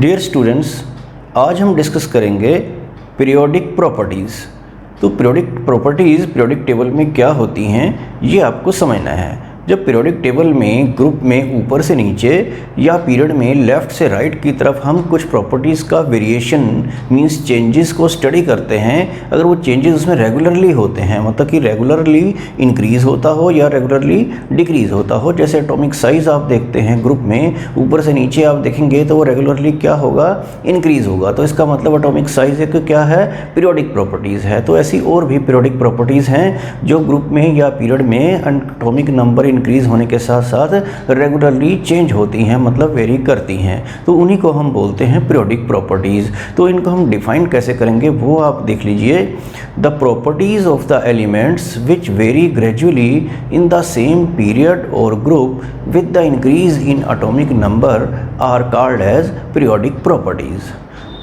Dear students, आज हम discuss करेंगे पीरियोडिक प्रॉपर्टीज़। तो पीरियोडिक टेबल में क्या होती हैं ये आपको समझना है। जब पीरियोडिक टेबल में ग्रुप में ऊपर से नीचे या पीरियड में लेफ़्ट से राइट की तरफ हम कुछ प्रॉपर्टीज़ का वेरिएशन मींस चेंजेस को स्टडी करते हैं, अगर वो चेंजेस उसमें रेगुलरली होते हैं, मतलब कि रेगुलरली इंक्रीज़ होता हो या रेगुलरली डिक्रीज़ होता हो। जैसे एटॉमिक साइज़ आप देखते हैं ग्रुप में ऊपर से नीचे आप देखेंगे तो वो रेगुलरली क्या होगा, इंक्रीज़ होगा। तो इसका मतलब एटॉमिक साइज़ एक क्या है, पीरियोडिक प्रॉपर्टीज़ है। तो ऐसी और भी पीरियोडिक प्रॉपर्टीज़ हैं जो ग्रुप में या पीरियड में एटॉमिक नंबर इंक्रीज़ होने के साथ साथ रेगुलरली चेंज होती हैं, मतलब वेरी करती हैं। तो उन्हीं को हम बोलते हैं पीरियोडिक प्रॉपर्टीज़। तो इनको हम डिफाइन कैसे करेंगे वो आप देख लीजिए। The properties of the elements which very gradually in the same period और group with the increase in atomic number are called as periodic properties.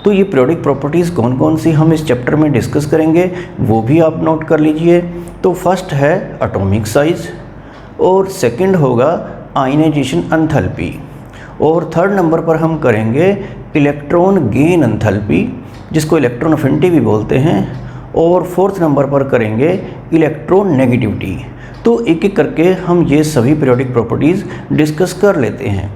तो ये पीरियोडिक प्रॉपर्टीज़ कौन कौन सी हम इस चैप्टर में डिस्कस करेंगे वो भी आप नोट कर लीजिए। तो फर्स्ट है एटॉमिक साइज़, और सेकंड होगा आयनाइजेशन एंथैल्पी, और थर्ड नंबर पर हम करेंगे इलेक्ट्रॉन गेन एंथैल्पी जिसको इलेक्ट्रॉन अफिनिटी भी बोलते हैं, और फोर्थ नंबर पर करेंगे इलेक्ट्रॉन नेगेटिविटी। तो एक एक करके हम ये सभी पीरियोडिक प्रॉपर्टीज़ डिस्कस कर लेते हैं।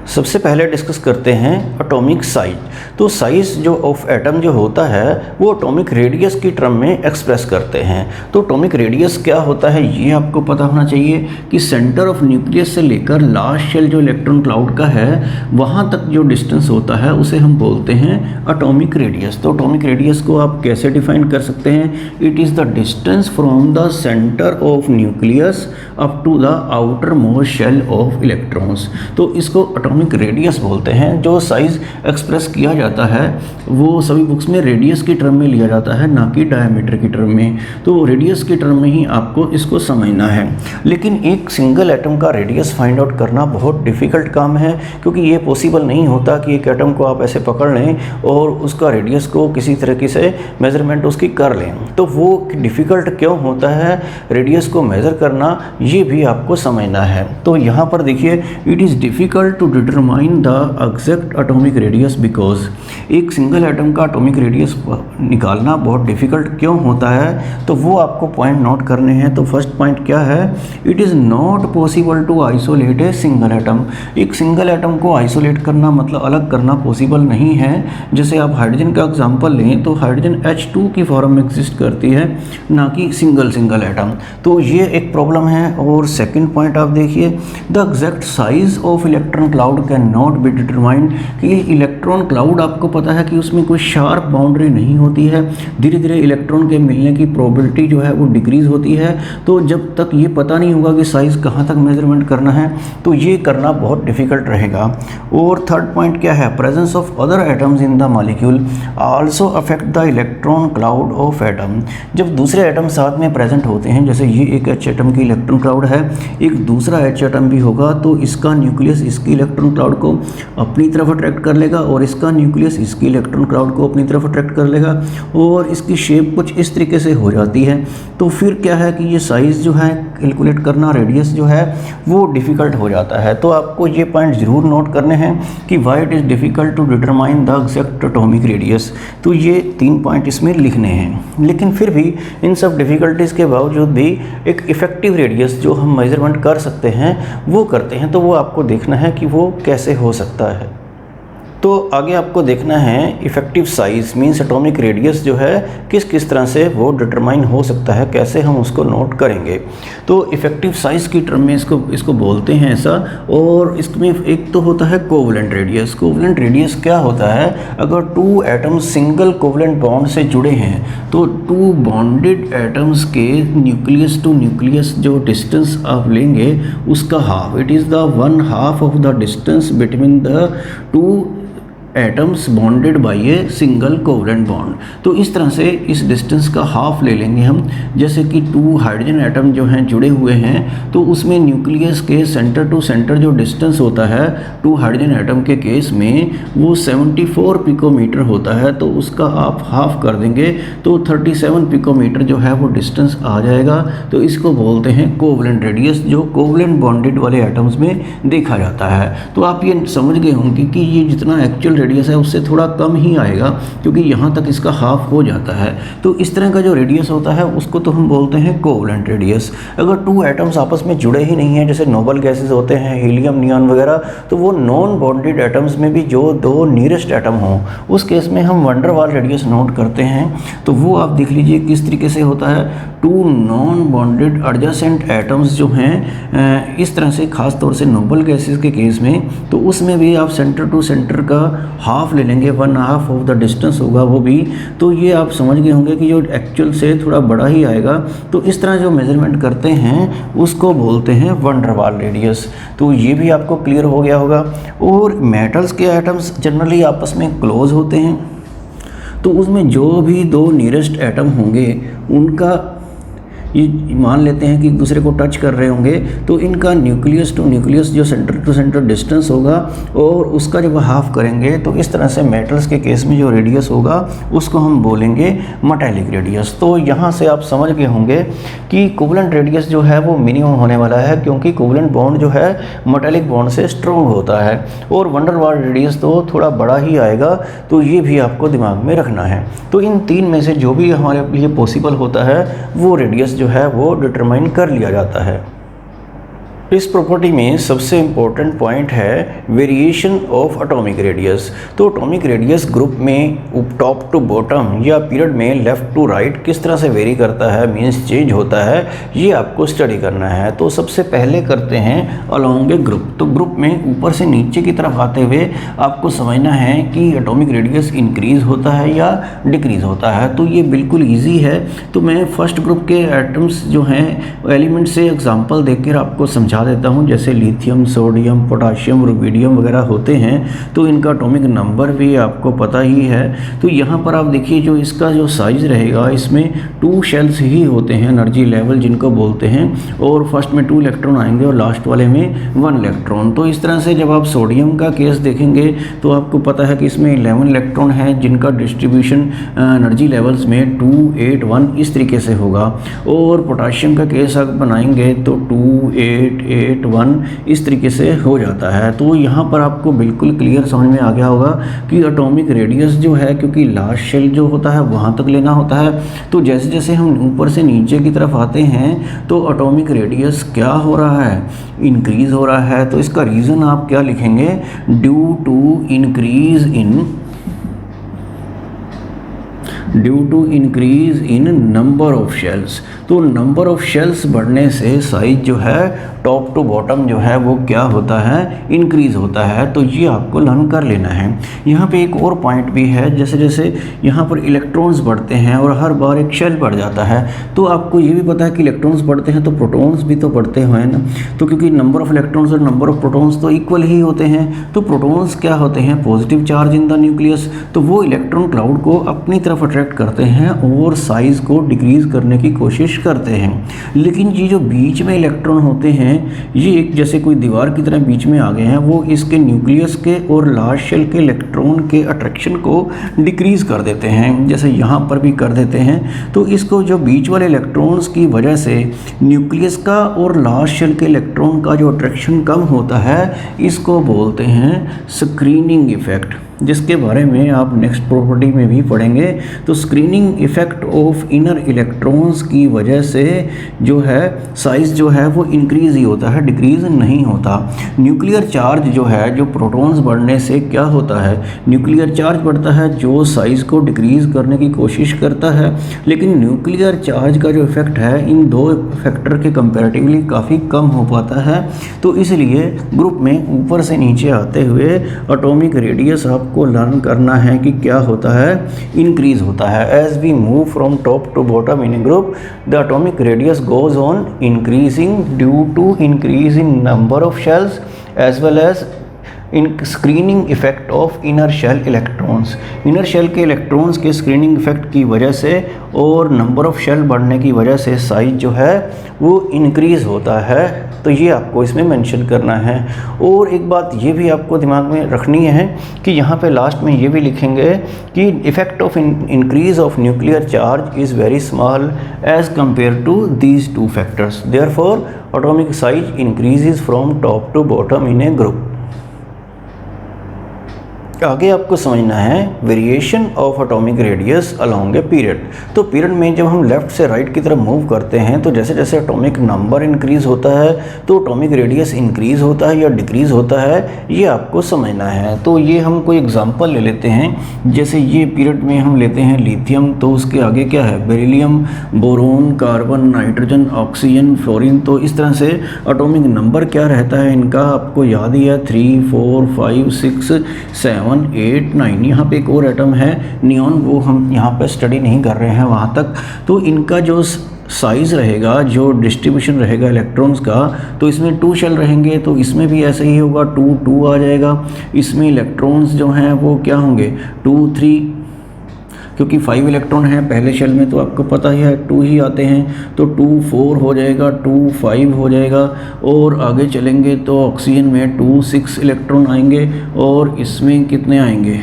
सबसे पहले डिस्कस करते हैं एटॉमिक साइज। तो साइज़ जो ऑफ एटम जो होता है वो एटॉमिक रेडियस की टर्म में एक्सप्रेस करते हैं। तो एटॉमिक रेडियस क्या होता है ये आपको पता होना चाहिए कि सेंटर ऑफ न्यूक्लियस से लेकर लास्ट शेल जो इलेक्ट्रॉन क्लाउड का है वहाँ तक जो डिस्टेंस होता है उसे हम बोलते हैं एटॉमिक रेडियस। तो एटॉमिक रेडियस को आप कैसे डिफाइन कर सकते हैं? It is the distance from the centre of nucleus up to the outer most shell of electrons. तो इसको एटॉमिक रेडियस बोलते हैं। जो साइज़ एक्सप्रेस किया जाता है वो सभी बुक्स में रेडियस की टर्म में लिया जाता है, ना कि डायमीटर की टर्म में। तो रेडियस की टर्म में ही आपको इसको समझना है। लेकिन एक सिंगल एटम का रेडियस फाइंड आउट करना बहुत डिफ़िकल्ट काम है, क्योंकि ये पॉसिबल नहीं होता कि एक एटम को आप ऐसे पकड़ लें और उसका रेडियस को किसी तरीके से मेज़रमेंट उसकी कर लें। तो वो डिफ़िकल्ट क्यों होता है रेडियस को मेज़र करना, ये भी आपको समझना है। तो यहाँ पर देखिए, it is difficult to determine the exact atomic radius because एक सिंगल एटम का एटॉमिक रेडियस निकालना बहुत डिफ़िकल्ट क्यों होता है, तो वो आपको पॉइंट नोट करने हैं। तो फर्स्ट पॉइंट क्या है? It is not possible to isolate a single atom. एक सिंगल एटम को आइसोलेट करना मतलब अलग करना पॉसिबल नहीं है। जैसे आप हाइड्रोजन का एग्जांपल लें तो हाइड्रोजन H2 की फॉर्म में एग्जिस्ट करती है, ना कि सिंगल एटम। तो ये एक प्रॉब्लम है। और सेकेंड पॉइंट आप देखिए, the exact size of electron cloud can not be determined. कि इलेक्ट्रॉन क्लाउड आपको पता है कि उसमें कोई शार्प बाउंड्री नहीं होती है, धीरे धीरे इलेक्ट्रॉन के मिलने की प्रोबेबिलिटी जो है वो डिक्रीज़ होती है। तो जब तक ये पता नहीं होगा कि साइज़ कहाँ तक मेजरमेंट करना है तो ये करना बहुत डिफ़िकल्ट रहेगा। और थर्ड पॉइंट क्या है? Presence of other atoms in the molecule also affect the electron cloud of atom. जब दूसरे एटम साथ में प्रेजेंट होते हैं, जैसे ये एक H एटम की इलेक्ट्रॉन क्लाउड है, एक दूसरा H एटम भी होगा, तो इसका न्यूक्लियस इसकी इलेक्ट्रॉन क्लाउड को अपनी तरफ अट्रैक्ट कर लेगा और इसका न्यूक्लियस इसकी इलेक्ट्रॉन क्लाउड को अपनी तरफ अट्रैक्ट कर लेगा, और इसकी शेप कुछ इस तरीके से हो जाती है। तो फिर क्या है कि ये साइज़ जो है कैलकुलेट करना, रेडियस जो है वो डिफ़िकल्ट हो जाता है। तो आपको ये पॉइंट ज़रूर नोट करने हैं कि why it is difficult to determine the exact atomic radius. तो ये 3 पॉइंट इसमें लिखने हैं। लेकिन फिर भी इन सब डिफ़िकल्टीज़ के बावजूद भी एक इफ़ेक्टिव रेडियस जो हम मेजरमेंट कर सकते हैं वो करते हैं। तो वो आपको देखना है कि वो कैसे हो सकता है। तो आगे आपको देखना है effective size means atomic radius जो है किस किस तरह से वो डिटरमाइन हो सकता है, कैसे हम उसको नोट करेंगे। तो इफ़ेक्टिव साइज़ की टर्म में इसको बोलते हैं ऐसा। और इसमें एक तो होता है कोवलेंट रेडियस। कोवलेंट रेडियस क्या होता है? अगर 2 एटम्स सिंगल कोवलेंट बॉन्ड से जुड़े हैं तो 2 बॉन्डेड एटम्स के न्यूक्लियस टू न्यूक्लियस जो डिस्टेंस आप लेंगे उसका half, it is the 1/2 of the distance between the 2 atoms bonded by a single covalent bond. तो इस तरह से इस डिस्टेंस का हाफ ले लेंगे हम। जैसे कि 2 हाइड्रोजन एटम जो हैं जुड़े हुए हैं तो उसमें न्यूक्लियस के सेंटर टू सेंटर जो डिस्टेंस होता है 2 हाइड्रोजन एटम के केस में वो 74 पिकोमीटर होता है। तो उसका आप हाफ कर देंगे तो 37 पिकोमीटर जो है वो डिस्टेंस आ जाएगा। तो इसको बोलते हैं कोवलेंट रेडियस, जो कोवलेंट बॉन्डेड वाले एटम्स में देखा जाता है। तो आप ये समझ गए होंगे कि ये जितना एक्चुअल रेडियस है उससे थोड़ा कम ही आएगा, क्योंकि यहाँ तक इसका हाफ हो जाता है। तो इस तरह का जो रेडियस होता है उसको तो हम बोलते हैं कोवलेंट रेडियस। अगर टू एटम्स आपस में जुड़े ही नहीं हैं, जैसे नोबल गैसेस होते हैं, हीलियम, नियॉन वगैरह, तो वो नॉन बॉन्डेड एटम्स में भी जो दो नियरेस्ट एटम हों, उस केस में हम वंडर वाल रेडियस नोट करते हैं। तो वो आप देख लीजिए किस तरीके से होता है। Two non bonded adjacent atoms जो हैं इस तरह से, खास तौर से नोबल गैसेस के केस में, तो उसमें भी आप सेंटर टू सेंटर का हाफ ले लेंगे, 1/2 ऑफ द डिस्टेंस होगा वो भी। तो ये आप समझ गए होंगे कि जो एक्चुअल से थोड़ा बड़ा ही आएगा। तो इस तरह जो मेजरमेंट करते हैं उसको बोलते हैं वंडर वाल रेडियस। तो ये भी आपको क्लियर हो गया होगा। और मेटल्स के एटम्स जनरली आपस में क्लोज होते हैं, तो उसमें जो भी दो नियरेस्ट एटम होंगे उनका ये मान लेते हैं कि एक दूसरे को टच कर रहे होंगे, तो इनका न्यूक्लियस टू न्यूक्लियस जो सेंटर टू सेंटर डिस्टेंस होगा और उसका जब हाफ करेंगे तो इस तरह से मेटल्स के केस में जो रेडियस होगा उसको हम बोलेंगे मेटालिक रेडियस। तो यहाँ से आप समझ गए होंगे कि कोवलेंट रेडियस जो है वो मिनिमम होने वाला है, क्योंकि कोवलेंट बॉन्ड जो है मेटालिक बॉन्ड से स्ट्रॉन्ग होता है। और वंडर वाल रेडियस तो थोड़ा बड़ा ही आएगा, तो ये भी आपको दिमाग में रखना है। तो इन तीन में से जो भी हमारे लिए पॉसिबल होता है वो रेडियस जो है वो डिटरमाइन कर लिया जाता है। इस प्रॉपर्टी में सबसे इम्पोर्टेंट पॉइंट है वेरिएशन ऑफ एटॉमिक रेडियस। तो एटॉमिक रेडियस ग्रुप में टॉप टू बॉटम या पीरियड में लेफ़्ट टू राइट किस तरह से वेरी करता है, मीन्स चेंज होता है, ये आपको स्टडी करना है। तो सबसे पहले करते हैं अलोंग ए ग्रुप। तो ग्रुप में ऊपर से नीचे की तरफ आते हुए आपको समझना है कि एटॉमिक रेडियस इंक्रीज़ होता है या डिक्रीज़ होता है। तो ये बिल्कुल ईजी है। तो मैं फर्स्ट ग्रुप के एटम्स जो हैं एलिमेंट से एग्जाम्पल देकर आपको समझा देता हूं। जैसे लिथियम, सोडियम, पोटाशियम, रुबिडियम वगैरह होते हैं, तो इनका एटॉमिक नंबर भी आपको पता ही है। तो यहाँ पर आप देखिए जो इसका जो साइज़ रहेगा, इसमें 2 शेल्स ही होते हैं, एनर्जी लेवल जिनको बोलते हैं, और फर्स्ट में 2 इलेक्ट्रॉन आएंगे और लास्ट वाले में 1 इलेक्ट्रॉन। तो इस तरह से जब आप सोडियम का केस देखेंगे तो आपको पता है कि इसमें 11 इलेक्ट्रॉन है, जिनका डिस्ट्रीब्यूशन एनर्जी लेवल्स में 2, 8, 1 इस तरीके से होगा। और पोटाशियम का केस आप बनाएंगे तो 2, 8, 8, 1 इस तरीके से हो जाता है। तो यहाँ पर आपको बिल्कुल क्लियर समझ में आ गया होगा कि एटॉमिक रेडियस जो है, क्योंकि लास्ट शेल जो होता है वहाँ तक लेना होता है, तो जैसे जैसे हम ऊपर से नीचे की तरफ आते हैं तो एटॉमिक रेडियस क्या हो रहा है, इंक्रीज़ हो रहा है। तो इसका रीज़न आप क्या लिखेंगे, due to increase in number of shells. तो नंबर ऑफ शेल्स बढ़ने से साइज जो है टॉप टू बॉटम जो है वो क्या होता है, इंक्रीज़ होता है। तो ये आपको लर्न कर लेना है। यहाँ पे एक और पॉइंट भी है, जैसे जैसे यहाँ पर इलेक्ट्रॉन्स बढ़ते हैं और हर बार एक शेल बढ़ जाता है, तो आपको ये भी पता है कि इलेक्ट्रॉन्स बढ़ते हैं तो प्रोटॉन्स भी तो बढ़ते हैं ना। तो क्योंकि नंबर ऑफ इलेक्ट्रॉन्स और नंबर ऑफ प्रोटॉन्स तो इक्वल ही होते हैं, तो प्रोटॉन्स क्या होते हैं, positive charge in the nucleus, तो वो इलेक्ट्रॉन क्लाउड को अपनी तरफ अट्रैक्ट करते हैं और साइज़ को डिक्रीज़ करने की कोशिश करते हैं। लेकिन ये जो बीच में इलेक्ट्रॉन होते हैं, ये एक जैसे कोई दीवार की तरह बीच में आ गए हैं, वो इसके न्यूक्लियस के और लास्ट शेल के इलेक्ट्रॉन के अट्रैक्शन को डिक्रीज़ कर देते हैं, जैसे यहाँ पर भी कर देते हैं। तो इसको जो बीच वाले इलेक्ट्रॉन्स की वजह से न्यूक्लियस का और लास्ट शेल के इलेक्ट्रॉन का जो अट्रैक्शन कम होता है, इसको बोलते हैं स्क्रीनिंग इफेक्ट, जिसके बारे में आप नेक्स्ट प्रॉपर्टी में भी पढ़ेंगे। तो screening effect of inner electrons की वजह से जो है साइज़ जो है वो इंक्रीज़ ही होता है, डिक्रीज़ नहीं होता। न्यूक्लियर चार्ज जो है, जो प्रोटॉन्स बढ़ने से क्या होता है, न्यूक्लियर चार्ज बढ़ता है जो साइज़ को डिक्रीज़ करने की कोशिश करता है। लेकिन न्यूक्लियर चार्ज का जो इफेक्ट है इन दो फैक्टर के कंपैरेटिवली काफ़ी कम हो पाता है। तो इसलिए ग्रुप में ऊपर से नीचे आते हुए एटॉमिक रेडियस आपको लर्न करना है कि क्या होता है, इंक्रीज होता है। As we move from top to bottom in a group, the atomic radius goes on increasing due to increase in number of shells as well as in screening effect of inner shell electrons. Inner shell के electrons के screening effect की वजह से और number of shell बढ़ने की वजह से साइज जो है वो इंक्रीज़ होता है। तो ये आपको इसमें मेंशन करना है। और एक बात ये भी आपको दिमाग में रखनी है कि यहाँ पे लास्ट में ये भी लिखेंगे कि effect of increase of nuclear charge is very small as compare to these two factors, therefore atomic size increases from top to bottom in a group. आगे आपको समझना है variation of atomic radius along a period. तो period में जब हम left से right की तरफ मूव करते हैं तो जैसे जैसे एटॉमिक नंबर इंक्रीज़ होता है तो एटॉमिक रेडियस इंक्रीज़ होता है या डिक्रीज़ होता है, ये आपको समझना है। तो ये हम कोई एग्जांपल ले लेते हैं, जैसे ये पीरियड में हम लेते हैं लिथियम, तो उसके आगे क्या है beryllium, boron, carbon, nitrogen, oxygen, fluorine. तो इस तरह से एटॉमिक नंबर क्या रहता है इनका आपको याद ही है, 3, 4, 5, 6, 7, 8, 9। यहाँ पे एक और एटम है नियॉन, वो हम यहाँ पे स्टडी नहीं कर रहे हैं वहाँ तक। तो इनका जो साइज़ रहेगा, जो डिस्ट्रीब्यूशन रहेगा इलेक्ट्रॉन्स का, तो इसमें 2 शेल रहेंगे, तो इसमें भी ऐसे ही होगा, 2 2 आ जाएगा। इसमें इलेक्ट्रॉन्स जो हैं वो क्या होंगे 2 3, क्योंकि 5 इलेक्ट्रॉन हैं पहले शेल में, तो आपको पता ही है 2 ही आते हैं, तो 2 4 हो जाएगा, 2 5 हो जाएगा। और आगे चलेंगे तो ऑक्सीजन में 2 6 इलेक्ट्रॉन आएंगे और इसमें कितने आएंगे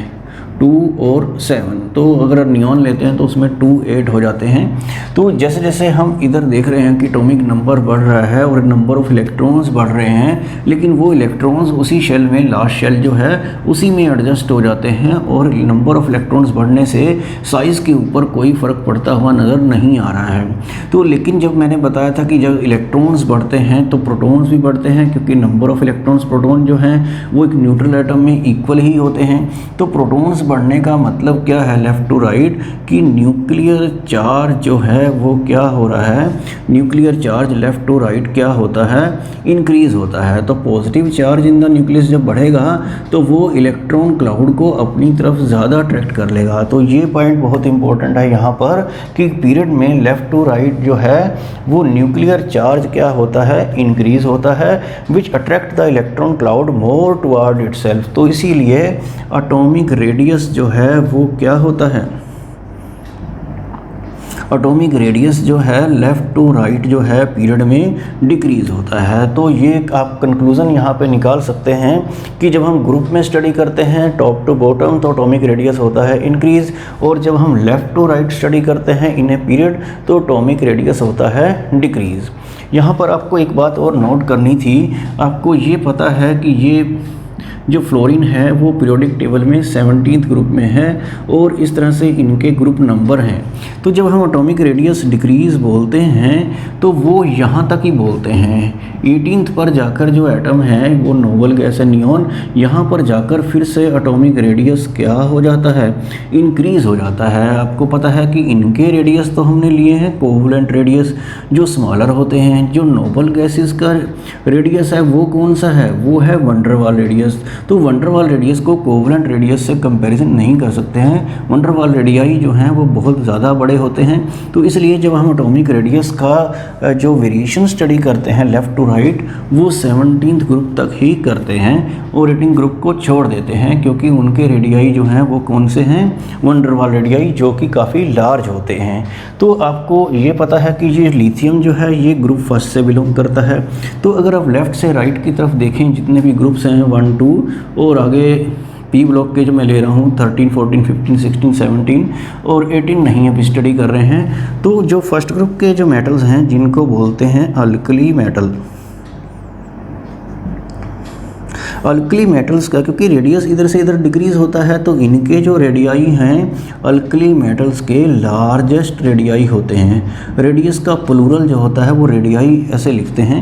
2 और 7। तो अगर नियॉन लेते हैं तो उसमें 2 8 हो जाते हैं। तो जैसे जैसे हम इधर देख रहे हैं कि एटॉमिक नंबर बढ़ रहा है और नंबर ऑफ इलेक्ट्रॉन्स बढ़ रहे हैं, लेकिन वो इलेक्ट्रॉन्स उसी शेल में, लास्ट शेल जो है उसी में एडजस्ट हो जाते हैं और नंबर ऑफ इलेक्ट्रॉन्स बढ़ने से साइज़ के ऊपर कोई फ़र्क पड़ता हुआ नज़र नहीं आ रहा है। तो लेकिन जब मैंने बताया था कि जब इलेक्ट्रॉन्स बढ़ते हैं तो प्रोटॉन्स भी बढ़ते हैं, क्योंकि नंबर ऑफ इलेक्ट्रॉन्स प्रोटॉन जो हैं वो एक न्यूट्रल एटम में इक्वल ही होते हैं। तो प्रोटॉन्स बढ़ने का मतलब क्या है लेफ़्ट टू राइट, कि न्यूक्लियर चार्ज जो है वो क्या हो रहा है, nuclear charge left to right क्या होता है इंक्रीज़ होता है। तो positive charge in the nucleus जब बढ़ेगा तो वो इलेक्ट्रॉन क्लाउड को अपनी तरफ ज़्यादा अट्रैक्ट कर लेगा। तो ये पॉइंट बहुत इंपॉर्टेंट है यहाँ पर कि पीरियड में लेफ़्ट टू राइट जो है वो न्यूक्लियर चार्ज क्या होता है इंक्रीज़ होता है, which attract the electron cloud more toward itself. तो इसीलिए एटॉमिक रेडियस जो है वो क्या होता है, एटॉमिक रेडियस जो है लेफ़्ट टू राइट जो है पीरियड में डिक्रीज़ होता है। तो ये आप कंक्लूज़न यहाँ पे निकाल सकते हैं कि जब हम ग्रुप में स्टडी करते हैं टॉप टू बॉटम तो एटॉमिक रेडियस होता है इंक्रीज़, और जब हम लेफ़्ट टू राइट स्टडी करते हैं इन ए पीरियड तो एटॉमिक रेडियस होता है डिक्रीज़। यहाँ पर आपको एक बात और नोट करनी थी, आपको ये पता है कि ये जो फ्लोरीन है वो पीरियोडिक टेबल में 17th ग्रुप में है और इस तरह से इनके ग्रुप नंबर हैं। तो जब हम एटॉमिक रेडियस डिक्रीज़ बोलते हैं तो वो यहाँ तक ही बोलते हैं, 18th पर जाकर जो एटम है वो नोबल गैस है नियॉन, यहाँ पर जाकर फिर से एटॉमिक रेडियस क्या हो जाता है इंक्रीज़ हो जाता है। आपको पता है कि इनके रेडियस तो हमने लिए हैं कोवलेंट रेडियस जो स्मॉलर होते हैं, जो नोबल गैसेस का रेडियस है वो कौन सा है, वो है वंडर वाल रेडियस। तो वंडर वाल रेडियस को कोवलेंट रेडियस से कंपैरिजन नहीं कर सकते हैं, वंडर वाल रेडियाई जो हैं वो बहुत ज़्यादा बड़े होते हैं। तो इसलिए जब हम एटॉमिक रेडियस का जो वेरिएशन स्टडी करते हैं लेफ़्ट टू राइट वो 17th ग्रुप तक ही करते हैं और 18 ग्रुप को छोड़ देते हैं, क्योंकि उनके रेडियाई जो हैं वो कौन से हैं वंडर वाल रेडियाई जो कि काफ़ी लार्ज होते हैं। तो आपको ये पता है कि ये लिथियम जो है ये ग्रुप फर्स्ट से बिलोंग करता है। तो अगर आप लेफ़्ट से राइट की तरफ देखें जितने भी ग्रुप्स हैं 1 2 और आगे पी ब्लॉक के जो मैं ले रहा हूँ 13 14 15 16 17 और 18 नहीं अभी स्टडी कर रहे हैं। तो जो फर्स्ट ग्रुप के जो मेटल्स हैं जिनको बोलते हैं अल्कली मेटल, अल्कली मेटल्स का क्योंकि रेडियस इधर से इधर डिक्रीज़ होता है तो इनके जो रेडियाई हैं अल्कली मेटल्स के लार्जेस्ट रेडियाई होते हैं। रेडियस का प्लूरल जो होता है वो रेडियाई ऐसे लिखते हैं।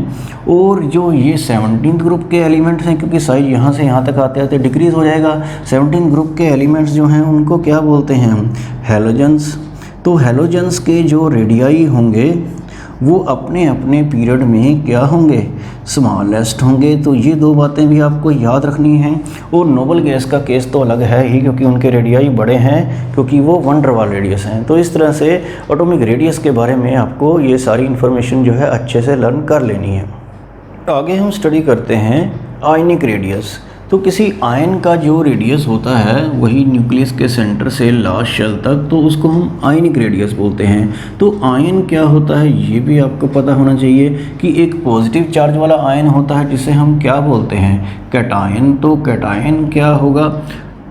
और जो ये 17th ग्रुप के एलिमेंट्स हैं, क्योंकि साइज यहाँ से यहाँ तक आते आते डिक्रीज़ हो जाएगा, 17th ग्रुप के एलिमेंट्स जो हैं उनको क्या बोलते हैं हम हैलोजेंस। तो हैलोजेंस के जो रेडियाई होंगे वो अपने अपने पीरियड में क्या होंगे स्मॉलेस्ट होंगे। तो ये दो बातें भी आपको याद रखनी हैं। और नोबल गैस का केस तो अलग है ही, क्योंकि उनके रेडियाई बड़े हैं, क्योंकि वो वंडर वाल रेडियस हैं। तो इस तरह से एटॉमिक रेडियस के बारे में आपको ये सारी इन्फॉर्मेशन जो है अच्छे से लर्न कर लेनी है। आगे हम स्टडी करते हैं आयनिक रेडियस। तो किसी आयन का जो रेडियस होता है वही न्यूक्लियस के सेंटर से लास्ट शेल तक, तो उसको हम आयनिक रेडियस बोलते हैं। तो आयन क्या होता है ये भी आपको पता होना चाहिए कि एक पॉजिटिव चार्ज वाला आयन होता है जिसे हम क्या बोलते हैं कैटायन। तो कैटायन क्या होगा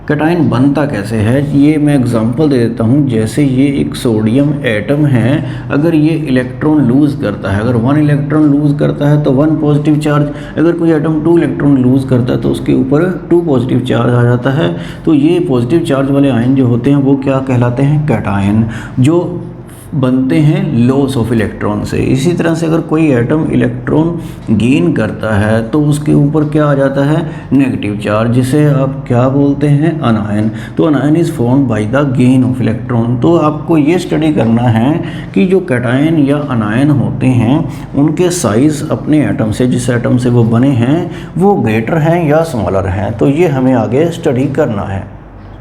कैटायन बनता कैसे है ये मैं एग्जांपल दे देता हूँ। जैसे ये एक सोडियम एटम है, अगर ये इलेक्ट्रॉन लूज़ करता है, अगर 1 इलेक्ट्रॉन लूज़ करता है तो 1 पॉजिटिव चार्ज, अगर कोई एटम 2 इलेक्ट्रॉन लूज़ करता है तो उसके ऊपर 2 पॉजिटिव चार्ज आ जाता है। तो ये पॉजिटिव चार्ज वाले आयन जो होते हैं वो क्या कहलाते हैं? कैटायन, जो बनते हैं लॉस ऑफ इलेक्ट्रॉन से। इसी तरह से अगर कोई एटम इलेक्ट्रॉन गेन करता है तो उसके ऊपर क्या आ जाता है? नेगेटिव चार्ज, जिसे आप क्या बोलते हैं? अनायन। तो अनायन is formed by the gain of electron. तो आपको ये स्टडी करना है कि जो कैटायन या अनायन होते हैं उनके साइज अपने एटम से, जिस एटम से वो बने हैं, वो ग्रेटर हैं या स्मॉलर हैं। तो ये हमें आगे स्टडी करना है।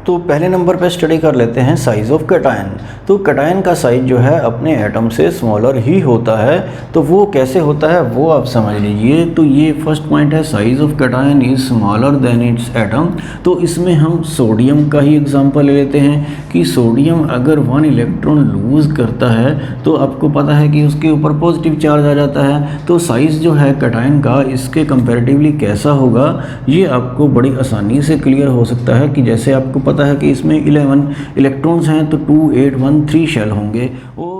तो पहले नंबर पे स्टडी कर लेते हैं साइज़ ऑफ कैटायन। तो कैटायन का साइज़ जो है अपने एटम से स्मॉलर ही होता है। तो वो कैसे होता है वो आप समझ लीजिए। तो ये फर्स्ट पॉइंट है, size of cation is smaller than it's atom. तो इसमें हम सोडियम का ही एग्जांपल ले लेते हैं कि सोडियम अगर 1 इलेक्ट्रॉन लूज़ करता है तो आपको पता है कि उसके ऊपर पॉजिटिव चार्ज आ जाता है। तो साइज़ जो है कैटायन का इसके कंपैरेटिवली कैसा होगा ये आपको बड़ी आसानी से क्लियर हो सकता है कि जैसे आपको पता है कि इसमें 11 इलेक्ट्रॉन्स हैं तो 2 8 1 3 शेल होंगे, और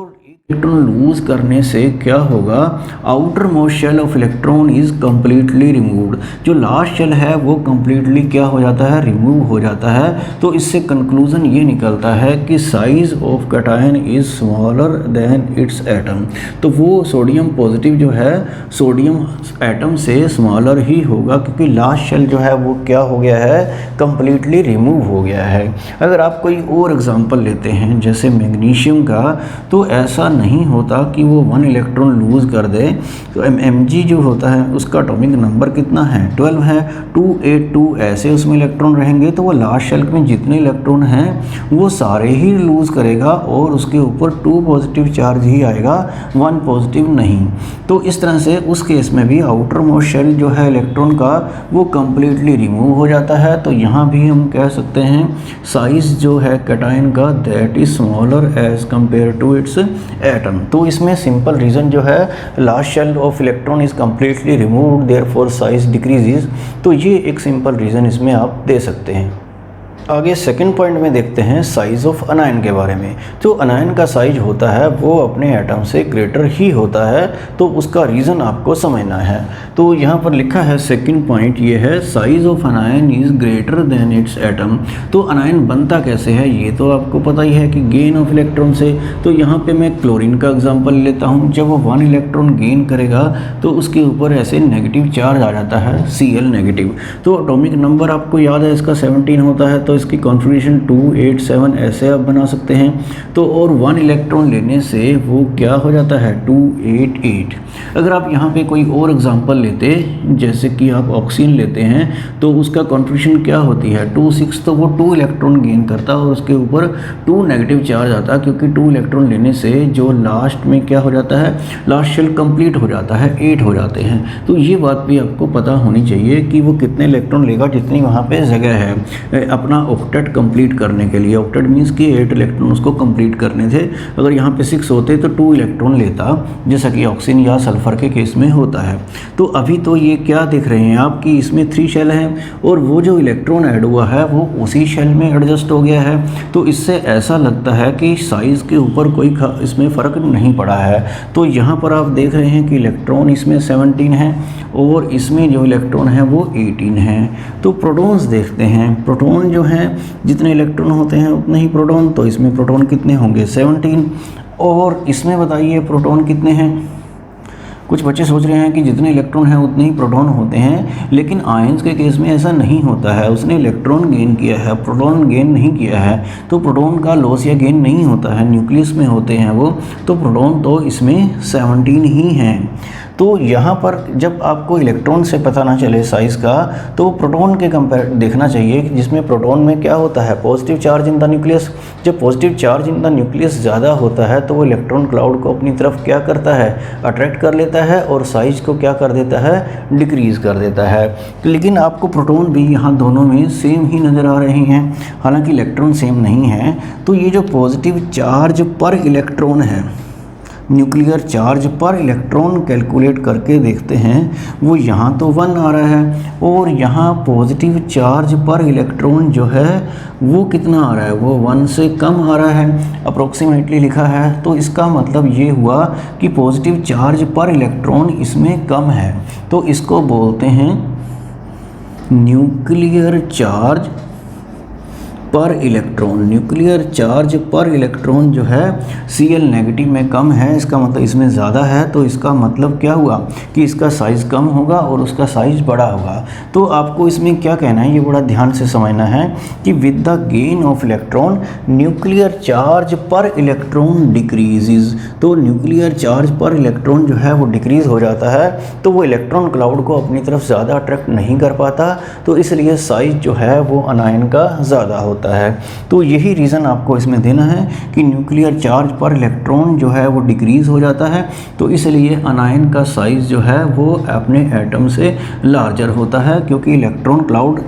इलेक्ट्रॉन लूज करने से क्या होगा? Outer most shell of electron is completely removed. जो लास्ट शेल है वो कम्प्लीटली क्या हो जाता है? रिमूव हो जाता है। तो इससे कंक्लूजन ये निकलता है कि size of cation is smaller than it's atom. तो वो सोडियम पॉजिटिव जो है सोडियम एटम से स्मॉलर ही होगा, क्योंकि लास्ट शेल जो है वो क्या हो गया है? कम्प्लीटली रिमूव हो गया है। अगर आप कोई और एग्जांपल लेते हैं जैसे मैग्नीशियम का, तो ऐसा नहीं होता कि वो 1 इलेक्ट्रॉन लूज़ कर दे। तो Mg जो होता है उसका एटॉमिक नंबर कितना है? 12 है। 2 8 2 ऐसे उसमें इलेक्ट्रॉन रहेंगे, तो वो लास्ट शेल में जितने इलेक्ट्रॉन हैं वो सारे ही लूज़ करेगा और उसके ऊपर 2 पॉजिटिव चार्ज ही आएगा, 1 पॉजिटिव नहीं। तो इस तरह से उस केस में भी आउटर मोस्ट शेल जो है इलेक्ट्रॉन का वो कम्प्लीटली रिमूव हो जाता है। तो यहाँ भी हम कह सकते हैं साइज़ जो है कैटायन का that is smaller as compare to its atom. तो इसमें सिंपल रीज़न जो है last shell of electron is completely removed therefore size decreases. तो ये एक सिंपल रीज़न इसमें आप दे सकते हैं। आगे सेकंड पॉइंट में देखते हैं साइज़ ऑफ अनायन के बारे में। तो अनायन का साइज होता है वो अपने एटम से ग्रेटर ही होता है। तो उसका रीज़न आपको समझना है। तो यहाँ पर लिखा है सेकंड पॉइंट ये है, size of अनायन is greater than it's atom. तो अनायन बनता कैसे है ये तो आपको पता ही है कि गेन ऑफ इलेक्ट्रॉन से। तो यहाँ पे मैं क्लोरीन का एग्जांपल लेता हूँ। जब वो 1 इलेक्ट्रॉन गेन करेगा तो उसके ऊपर ऐसे नेगेटिव चार्ज आ जाता है, Cl नेगेटिव। तो एटॉमिक नंबर आपको याद है इसका 17 होता है। तो इसकी कॉन्फ़िगरेशन 2 8 7 ऐसे आप बना सकते हैं। तो और 1 इलेक्ट्रॉन लेने से वो क्या हो जाता है? 2 8 8। अगर आप यहाँ पे कोई और एग्जांपल लेते जैसे कि आप ऑक्सीजन लेते हैं तो उसका कॉन्फ़िगरेशन क्या होती है? 2 6। तो वो 2 इलेक्ट्रॉन गेन करता है और उसके ऊपर 2 नेगेटिव चार्ज आता है, क्योंकि 2 इलेक्ट्रॉन लेने से जो लास्ट में क्या हो जाता है? लास्ट शेल कंप्लीट हो जाता है, 8 हो जाते हैं। तो ये बात भी आपको पता होनी चाहिए कि वो कितने इलेक्ट्रॉन लेगा जितनी वहाँ पे जगह है अपना ऑक्टेट कंप्लीट करने के लिए। ऑक्टेट मीन्स कि 8 इलेक्ट्रॉन उसको कंप्लीट करने थे। अगर यहाँ पे 6 होते तो 2 इलेक्ट्रॉन लेता, जैसा कि ऑक्सीजन या सल्फर के केस में होता है। तो अभी तो ये क्या देख रहे हैं आप कि इसमें 3 शेल हैं और वो जो इलेक्ट्रॉन ऐड हुआ है वो उसी शेल में एडजस्ट हो गया है। तो इससे ऐसा लगता है कि साइज़ के ऊपर कोई इसमें फ़र्क नहीं पड़ा है। तो यहाँ पर आप देख रहे हैं कि इलेक्ट्रॉन इसमें 17 है और इसमें जो इलेक्ट्रॉन है वो 18 है। तो प्रोटॉन्स देखते हैं। प्रोटॉन जो हैं जितने इलेक्ट्रॉन होते हैं उतने ही प्रोटॉन। तो इसमें प्रोटॉन कितने होंगे? 17। और इसमें बताइए प्रोटॉन कितने हैं? कुछ बच्चे सोच रहे हैं कि जितने इलेक्ट्रॉन हैं उतने ही प्रोटॉन होते हैं, लेकिन आयंस के केस में ऐसा नहीं होता है। उसने इलेक्ट्रॉन गेन किया है, प्रोटॉन गेन नहीं किया है। तो प्रोटॉन का लॉस या गेन नहीं होता है, न्यूक्लियस में होते हैं वो। तो प्रोटॉन तो इसमें 17 ही हैं। तो यहाँ पर जब आपको इलेक्ट्रॉन से पता ना चले साइज़ का, तो प्रोटॉन के कंपेयर देखना चाहिए, जिसमें प्रोटॉन में क्या होता है? Positive charge in the nucleus. जब positive charge in the nucleus ज़्यादा होता है तो वो इलेक्ट्रॉन क्लाउड को अपनी तरफ क्या करता है? अट्रैक्ट कर लेता है और साइज़ को क्या कर देता है? डिक्रीज़ कर देता है। लेकिन आपको प्रोटॉन भी यहाँ दोनों में सेम ही नज़र आ रहे हैं, हालांकि इलेक्ट्रॉन सेम नहीं है। तो ये जो पॉजिटिव चार्ज पर इलेक्ट्रॉन है न्यूक्लियर चार्ज पर इलेक्ट्रॉन कैलकुलेट करके देखते हैं, वो यहाँ तो 1 आ रहा है और यहाँ पॉजिटिव चार्ज पर इलेक्ट्रॉन जो है वो कितना आ रहा है, वो 1 से कम आ रहा है, अप्रोक्सीमेटली लिखा है। तो इसका मतलब ये हुआ कि पॉजिटिव चार्ज पर इलेक्ट्रॉन इसमें कम है, तो इसको बोलते हैं न्यूक्लियर चार्ज पर इलेक्ट्रॉन। न्यूक्लियर चार्ज पर इलेक्ट्रॉन जो है Cl नेगेटिव में कम है, इसका मतलब इसमें ज़्यादा है, तो इसका मतलब क्या हुआ कि इसका साइज़ कम होगा और उसका साइज़ बड़ा होगा। तो आपको इसमें क्या कहना है, ये बड़ा ध्यान से समझना है कि with the gain of electron nuclear charge पर इलेक्ट्रॉन डिक्रीजेज। तो न्यूक्लियर चार्ज पर इलेक्ट्रॉन जो है वो डिक्रीज़ हो जाता है, तो वो इलेक्ट्रॉन क्लाउड को अपनी तरफ ज़्यादा अट्रैक्ट नहीं कर पाता, तो इसलिए साइज़ जो है वो अनायन का ज़्यादा होता है। तो यही रीज़न आपको इसमें देना है कि न्यूक्लियर चार्ज पर इलेक्ट्रॉन जो है वो डिक्रीज़ हो जाता है, तो इसलिए अनायन का साइज़ जो है वो अपने एटम से लार्जर होता है, क्योंकि इलेक्ट्रॉन क्लाउड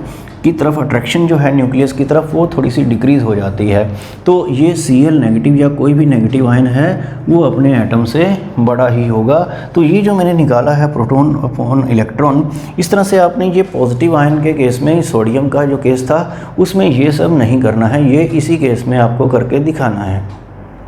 की तरफ अट्रैक्शन जो है न्यूक्लियस की तरफ वो थोड़ी सी डिक्रीज़ हो जाती है। तो ये Cl नेगेटिव या कोई भी नेगेटिव आयन है वो अपने एटम से बड़ा ही होगा। तो ये जो मैंने निकाला है प्रोटॉन अपॉन इलेक्ट्रॉन, इस तरह से आपने ये पॉजिटिव आयन के केस में सोडियम का जो केस था उसमें ये सब नहीं करना है, ये इसी केस में आपको करके दिखाना है।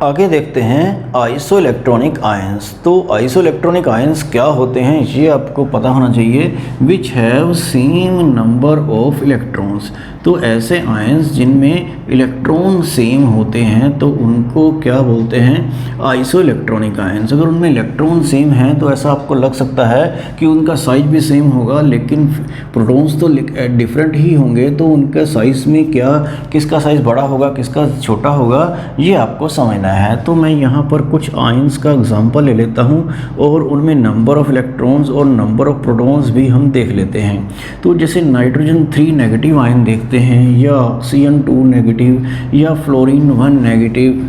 आगे देखते हैं आइसो इलेक्ट्रॉनिक आयंस। तो आइसो इलेक्ट्रॉनिक आयंस क्या होते हैं ये आपको पता होना चाहिए। Which have same number of electrons. तो ऐसे आयंस जिनमें इलेक्ट्रॉन सेम होते हैं तो उनको क्या बोलते हैं, आइसो इलेक्ट्रॉनिक आयंस। अगर उनमें इलेक्ट्रॉन सेम हैं तो ऐसा आपको लग सकता है कि उनका साइज भी सेम होगा, लेकिन प्रोटॉन्स तो डिफरेंट ही होंगे, तो उनका साइज़ में क्या, किसका साइज़ बड़ा होगा किसका छोटा होगा, ये आपको समझना है। तो मैं यहाँ पर कुछ आयंस का एग्जांपल ले लेता हूँ और उनमें नंबर ऑफ इलेक्ट्रॉन्स और नंबर ऑफ प्रोटॉन्स भी हम देख लेते हैं। तो जैसे नाइट्रोजन 3 नेगेटिव आयन देखते हैं, या ऑक्सीजन 2 नेगेटिव, या फ्लोरीन 1 नेगेटिव,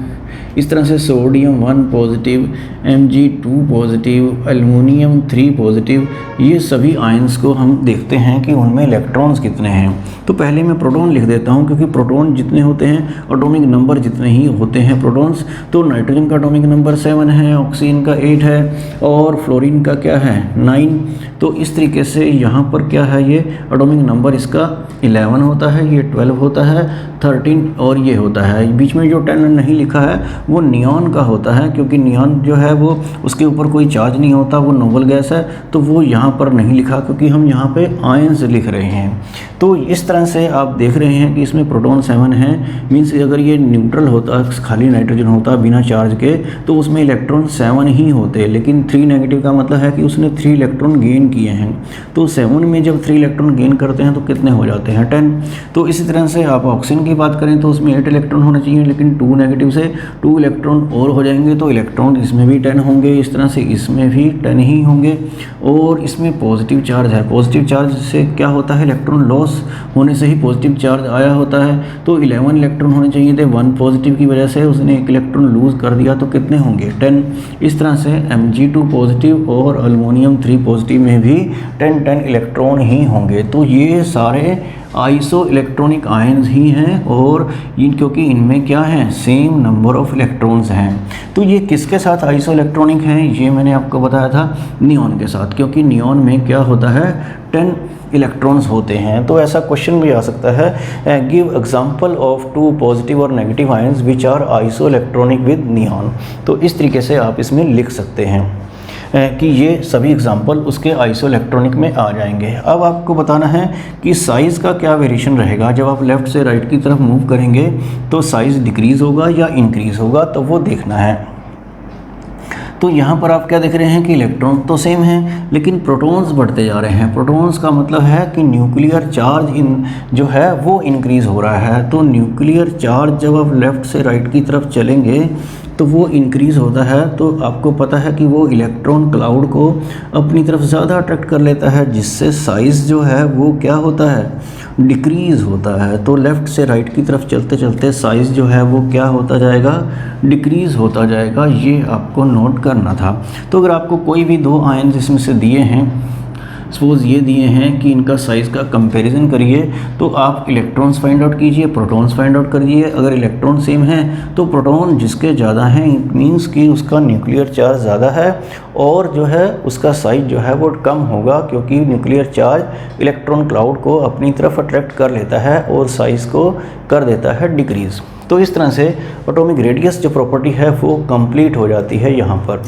इस तरह से sodium 1 positive, Mg2 positive, aluminium 3 positive, ये सभी आयंस को हम देखते हैं कि उनमें इलेक्ट्रॉन्स कितने हैं। तो पहले मैं प्रोटॉन लिख देता हूँ, क्योंकि प्रोटॉन जितने होते हैं एटॉमिक नंबर जितने ही होते हैं प्रोटॉन्स। तो नाइट्रोजन का एटॉमिक नंबर 7 है, ऑक्सीजन का 8 है और फ्लोरीन का क्या है 9। तो इस तरीके से यहाँ पर क्या है, ये एटॉमिक नंबर इसका 11 होता है, ये 12 होता है, 13 और ये होता है। बीच में जो 10 नहीं लिखा है वो नियॉन का होता है, क्योंकि नियॉन जो है वो उसके ऊपर कोई चार्ज नहीं होता, वो नोबल गैस है, तो वो यहाँ पर नहीं लिखा क्योंकि हम यहाँ पे आयंस लिख रहे हैं। तो इस तरह से आप देख रहे हैं कि इसमें प्रोटॉन 7 है, मीन्स अगर ये न्यूट्रल होता, खाली नाइट्रोजन होता बिना चार्ज के, तो उसमें इलेक्ट्रॉन 7 ही होते, लेकिन 3 नेगेटिव का मतलब है कि उसने 3 इलेक्ट्रॉन गेन किए हैं। तो 7 में जब 3 इलेक्ट्रॉन गेन करते हैं तो कितने हो जाते हैं 10। तो इसी तरह से आप ऑक्सीजन की बात करें तो उसमें 8 इलेक्ट्रॉन होने चाहिए, लेकिन 2 नेगेटिव से 2 इलेक्ट्रॉन और हो जाएंगे, तो इलेक्ट्रॉन इसमें भी 10 होंगे, इस तरह से इसमें भी 10 ही होंगे। और इसमें पॉजिटिव चार्ज है, पॉजिटिव चार्ज से क्या होता है, इलेक्ट्रॉन लॉस होने से ही पॉजिटिव चार्ज आया होता है। तो 11 इलेक्ट्रॉन होने चाहिए थे, 1 पॉजिटिव की वजह से उसने 1 इलेक्ट्रॉन लूज़ कर दिया, तो कितने होंगे 10। इस तरह से Mg2 पॉजिटिव और एल्युमिनियम 3 पॉजिटिव में भी 10 इलेक्ट्रॉन ही होंगे। तो ये सारे आइसो इलेक्ट्रॉनिक आयंस ही हैं, और क्योंकि इनमें क्या है, सेम नंबर ऑफ इलेक्ट्रॉन्स हैं। तो ये किसके साथ आइसो इलेक्ट्रॉनिक हैं, ये मैंने आपको बताया था नियॉन के साथ, क्योंकि नियॉन में क्या होता है 10 इलेक्ट्रॉन्स होते हैं। तो ऐसा क्वेश्चन भी आ सकता है, गिव एग्जांपल ऑफ 2 पॉजिटिव और negative ions which are isoelectronic with neon. तो इस तरीके से आप इसमें लिख सकते हैं कि ये सभी एग्जाम्पल उसके आइसो इलेक्ट्रॉनिक में आ जाएंगे। अब आपको बताना है कि साइज़ का क्या वेरिएशन रहेगा, जब आप लेफ़्ट से राइट की तरफ मूव करेंगे तो साइज़ डिक्रीज़ होगा या इंक्रीज़ होगा, तो वो देखना है। तो यहाँ पर आप क्या देख रहे हैं कि इलेक्ट्रॉन तो सेम हैं, लेकिन प्रोटॉन्स बढ़ते जा रहे हैं। प्रोटॉन्स का मतलब है कि न्यूक्लियर चार्ज जो है वो इंक्रीज़ हो रहा है। तो न्यूक्लियर चार्ज जब आप लेफ़्ट से राइट की तरफ चलेंगे तो वो इंक्रीज़ होता है, तो आपको पता है कि वो इलेक्ट्रॉन क्लाउड को अपनी तरफ ज़्यादा अट्रैक्ट कर लेता है, जिससे साइज़ जो है वो क्या होता है, डिक्रीज़ होता है। तो लेफ़्ट से राइट की तरफ चलते चलते साइज़ जो है वो क्या होता जाएगा, डिक्रीज़ होता जाएगा। ये आपको नोट करना था। तो अगर आपको कोई भी 2 आयंस इसमें से दिए हैं सपोज़ ये दिए हैं कि इनका साइज़ का कंपैरिजन करिए, तो आप इलेक्ट्रॉन्स फाइंड आउट कीजिए, प्रोटॉन्स फाइंड आउट करिए। अगर इलेक्ट्रॉन सेम हैं तो प्रोटॉन जिसके ज़्यादा हैं इट मीन्स कि उसका न्यूक्लियर चार्ज ज़्यादा है, और जो है उसका साइज़ जो है वो कम होगा, क्योंकि न्यूक्लियर चार्ज इलेक्ट्रॉन क्लाउड को अपनी तरफ अट्रैक्ट कर लेता है और साइज़ को कर देता है डिक्रीज़। तो इस तरह से एटॉमिक रेडियस जो प्रॉपर्टी है वो कंप्लीट हो जाती है यहाँ पर।